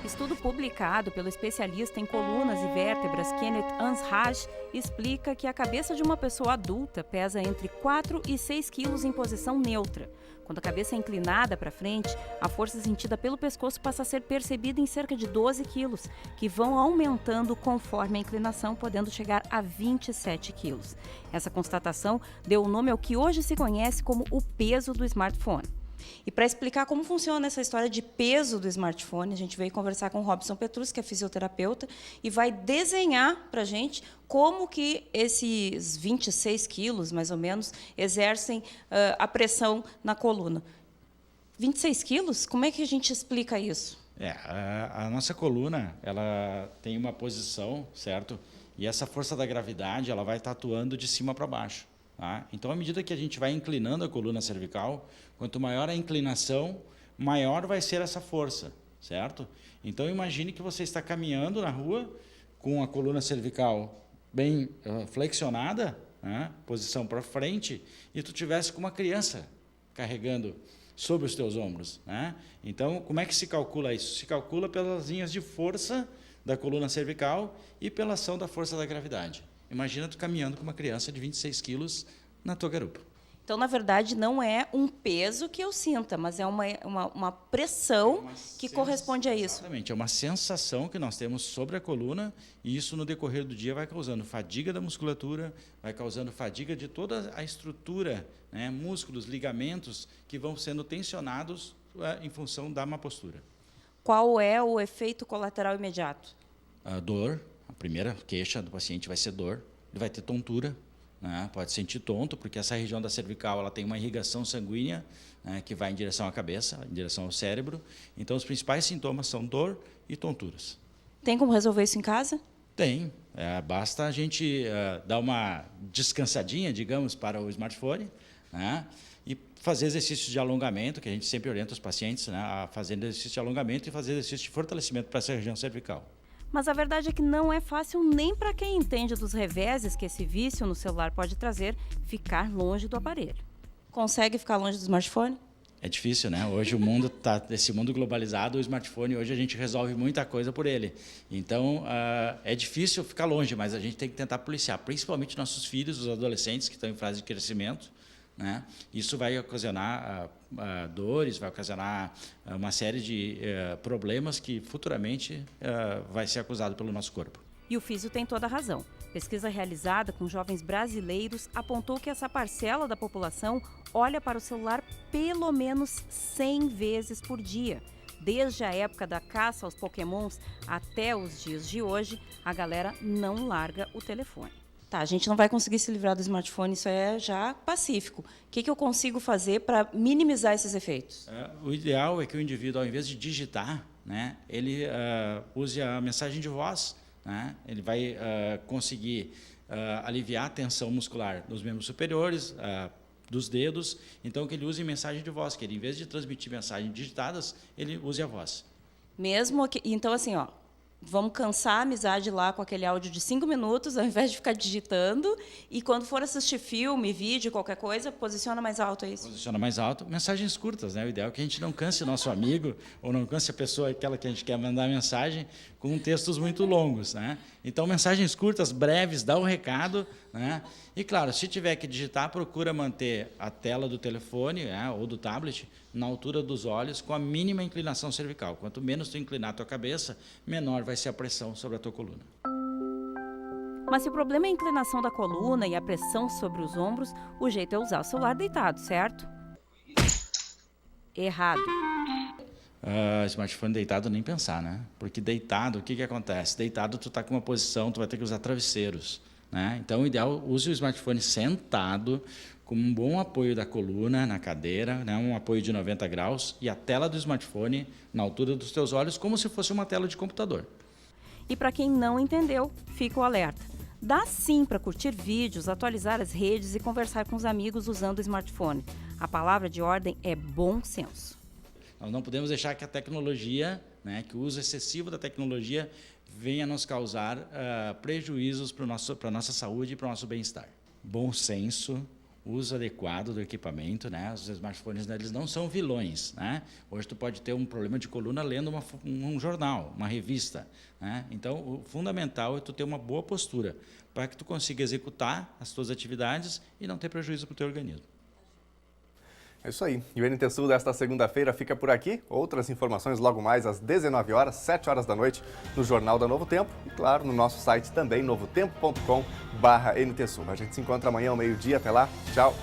Estudo publicado pelo especialista em colunas e vértebras Kenneth Ansraj explica que a cabeça de uma pessoa adulta pesa entre 4 e 6 quilos em posição neutra. Quando a cabeça é inclinada para frente, a força sentida pelo pescoço passa a ser percebida em cerca de 12 quilos, que vão aumentando conforme a inclinação, podendo chegar a 27 quilos. Essa constatação deu o nome ao que hoje se conhece como o peso do smartphone. E para explicar como funciona essa história de peso do smartphone, a gente veio conversar com o Robson Petrus, que é fisioterapeuta, e vai desenhar para a gente como que esses 26 quilos, mais ou menos, exercem a pressão na coluna. 26 quilos? Como é que a gente explica isso? A nossa coluna, ela tem uma posição, certo? E essa força da gravidade, ela vai estar atuando de cima para baixo. Tá? Então, à medida que a gente vai inclinando a coluna cervical, quanto maior a inclinação, maior vai ser essa força, certo? Então, imagine que você está caminhando na rua com a coluna cervical bem flexionada, né? Posição para frente, e tu tivesse com uma criança carregando sobre os teus ombros. Né? Então, como é que se calcula isso? Se calcula pelas linhas de força da coluna cervical e pela ação da força da gravidade. Imagina tu caminhando com uma criança de 26 quilos na tua garupa. Então, na verdade, não é um peso que eu sinta, mas é uma pressão que corresponde a isso. Exatamente, é uma sensação que nós temos sobre a coluna e isso, no decorrer do dia, vai causando fadiga da musculatura, vai causando fadiga de toda a estrutura, né, músculos, ligamentos, que vão sendo tensionados em função da má postura. Qual é o efeito colateral imediato? A dor. A primeira queixa do paciente vai ser dor, ele vai ter tontura, né? Pode sentir tonto, porque essa região da cervical ela tem uma irrigação sanguínea, né, que vai em direção à cabeça, em direção ao cérebro. Então, os principais sintomas são dor e tonturas. Tem como resolver isso em casa? Tem. Basta a gente dar uma descansadinha, digamos, para o smartphone, né, e fazer exercícios de alongamento, que a gente sempre orienta os pacientes, né, a fazer exercício de alongamento e fazer exercício de fortalecimento para essa região cervical. Mas a verdade é que não é fácil nem para quem entende dos reveses que esse vício no celular pode trazer ficar longe do aparelho. Consegue ficar longe do smartphone? É difícil, né? Hoje o mundo está, esse mundo globalizado, o smartphone, hoje a gente resolve muita coisa por ele. Então, é difícil ficar longe, mas a gente tem que tentar policiar, principalmente nossos filhos, os adolescentes que estão em fase de crescimento, né? Isso vai ocasionar dores, vai ocasionar uma série de problemas que futuramente vai ser acusado pelo nosso corpo. E o físio tem toda a razão. Pesquisa realizada com jovens brasileiros apontou que essa parcela da população olha para o celular pelo menos 100 vezes por dia. Desde a época da caça aos pokémons até os dias de hoje, a galera não larga o telefone. Tá, a gente não vai conseguir se livrar do smartphone, isso é já pacífico. O que eu consigo fazer para minimizar esses efeitos? O ideal é que o indivíduo, ao invés de digitar, né, ele use a mensagem de voz. Né? Ele vai conseguir aliviar a tensão muscular nos membros superiores, dos dedos. Então, que ele use mensagem de voz, que ele, em vez de transmitir mensagens digitadas, ele use a voz. Mesmo que, então, assim, ó, Vamos cansar a amizade lá com aquele áudio de 5 minutos, ao invés de ficar digitando. E quando for assistir filme, vídeo, qualquer coisa, posiciona mais alto, é isso? Posiciona mais alto. Mensagens curtas, né? O ideal é que a gente não canse o nosso amigo ou não canse a pessoa, aquela que a gente quer mandar mensagem, com textos muito longos, né? Então, mensagens curtas, breves, dá o recado, né? E, claro, se tiver que digitar, procura manter a tela do telefone, né, ou do tablet na altura dos olhos, com a mínima inclinação cervical. Quanto menos tu inclinar a tua cabeça, menor vai ser a pressão sobre a tua coluna. Mas se o problema é a inclinação da coluna e a pressão sobre os ombros, o jeito é usar o celular deitado, certo? Errado. Smartphone deitado, nem pensar, né? Porque deitado, o que acontece? Deitado, tu tá com uma posição, tu vai ter que usar travesseiros, né? Então, o ideal, use o smartphone sentado, com um bom apoio da coluna na cadeira, né? Um apoio de 90 graus, e a tela do smartphone na altura dos teus olhos, como se fosse uma tela de computador. E para quem não entendeu, fica o alerta. Dá sim para curtir vídeos, atualizar as redes e conversar com os amigos usando o smartphone. A palavra de ordem é bom senso. Nós não podemos deixar que a tecnologia, né, que o uso excessivo da tecnologia venha nos causar prejuízos para a nossa saúde e para o nosso bem-estar. Bom senso, uso adequado do equipamento, né? Os smartphones, né, eles não são vilões, né? Hoje tu pode ter um problema de coluna lendo um jornal, uma revista, né? Então, o fundamental é tu ter uma boa postura para que tu consiga executar as tuas atividades e não ter prejuízo para o teu organismo. É isso aí. E o NT Sul desta segunda-feira fica por aqui. Outras informações logo mais às 19 horas, 7 horas da noite, no Jornal da Novo Tempo e, claro, no nosso site também, novotempo.com/NT Sul. A gente se encontra amanhã ao meio-dia. Até lá. Tchau.